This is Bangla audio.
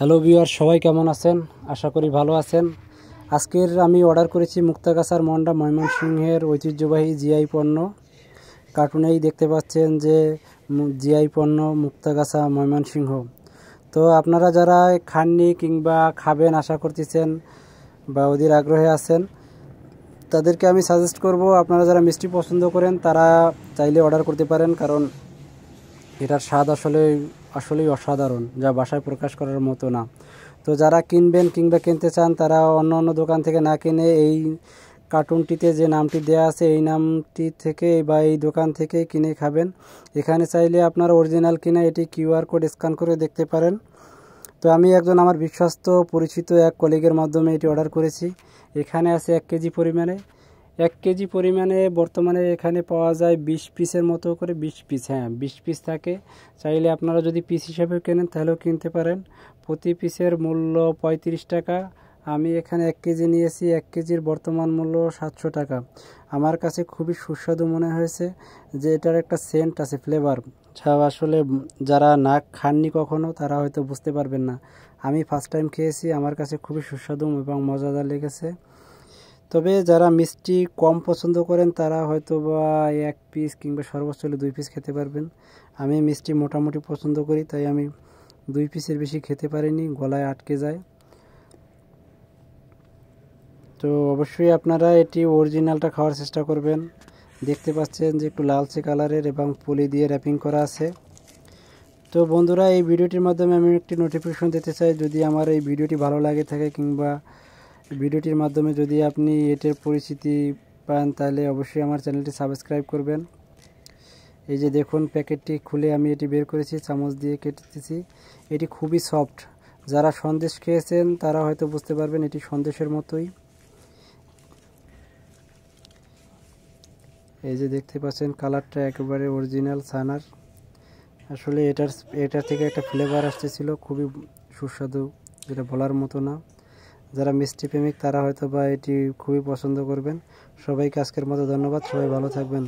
হ্যালো ভিউয়ার, সবাই কেমন আছেন? আশা করি ভালো আছেন। আজকের আমি অর্ডার করেছি মুক্তাগাছার মন্ডা ময়মনসিংহের ঐতিহ্যবাহী জিআই পণ্য। কার্টুনেই দেখতে পাচ্ছেন যে জিআই পণ্য মুক্তাগাছা ময়মনসিংহ। তো আপনারা যারা খাননি কিংবা খাবেন আশা করতেছেন বা অধীর আগ্রহে আছেন, তাদেরকে আমি সাজেস্ট করব, আপনারা যারা মিষ্টি পছন্দ করেন তারা চাইলে অর্ডার করতে পারেন, কারণ এটার স্বাদ আসলেই অসাধারণ, যা ভাষায় প্রকাশ করার মতো না। তো যারা কিনবেন কিংবা কিনতে চান তারা অন্য দোকান থেকে না কিনে এই কার্টুনটিতে যে নামটি দেওয়া আছে এই নামটি থেকে বা এই দোকান থেকে কিনে খাবেন। এখানে চাইলে আপনারা অরিজিনাল কিনে এটি কিউআর কোড স্ক্যান করে দেখতে পারেন। তো আমি একজন আমার বিশ্বস্ত পরিচিত এক কলিগের মাধ্যমে এটি অর্ডার করেছি। এখানে আছে 1 কেজি পরিমাণে। 1 কেজি পরিমাণে বর্তমানে এখানে পাওয়া যায় 20 পিসের মতো করে, 20 পিস, হ্যাঁ 20 পিস থাকে। চাইলে আপনারা যদি পিস হিসাবে কেনেন তাহলেও কিনতে পারেন। প্রতি পিসের মূল্য 35 টাকা। আমি এখানে 1 কেজি নিয়েছি। 1 কেজির বর্তমান মূল্য 700 টাকা। আমার কাছে খুবই সুস্বাদু মনে হয়েছে, যে এটার একটা সেন্ট আছে, ফ্লেভার, যা আসলে যারা না খাননি কখনো তারা হয়তো বুঝতে পারবেন না। আমি ফার্স্ট টাইম খেয়েছি, আমার কাছে খুবই সুস্বাদু এবং মজাদার লেগেছে। তবে যারা মিষ্টি কম পছন্দ করেন তারা হয়তো বা 1 পিস কিংবা সর্বোচ্চ হলে 2 পিস খেতে পারবেন। আমি মিষ্টি মোটামুটি পছন্দ করি, তাই আমি 2 পিসের বেশি খেতে পারিনি, গলায় আটকে যায়। তো অবশ্যই আপনারা এটি অরিজিনালটা খাওয়ার চেষ্টা করবেন। দেখতে পাচ্ছেন যে একটু লালচে কালারের এবং পলি দিয়ে র্যাপিং করা আছে। তো বন্ধুরা, এই ভিডিওটির মাধ্যমে আমি একটি নোটিফিকেশন দিতে চাই, যদি আমার এই ভিডিওটি ভালো লাগে থাকে কিংবা ভিডিওটির মাধ্যমে যদি আপনি এটার পরিচিতি পান, তাহলে অবশ্যই আমার চ্যানেলটি সাবস্ক্রাইব করবেন। এই যে দেখুন, প্যাকেটটি খুলে আমি এটি বের করেছি, চামচ দিয়ে কেটেছি। এটি খুবই সফট। যারা সন্দেশ খেয়েছেন তারা হয়তো বুঝতে পারবেন, এটি সন্দেশের মতোই। এই যে দেখতে পাচ্ছেন, কালারটা একেবারে অরিজিনাল ছানার। আসলে এটার থেকে একটা ফ্লেভার আসতেছিল, খুবই সুস্বাদু, যেটা বলার মতো না। যারা মিষ্টি প্রেমিক তারা হয়তো বা এটি খুবই পছন্দ করবেন। সবাইকে আজকের মতো ধন্যবাদ। সবাই ভালো থাকবেন।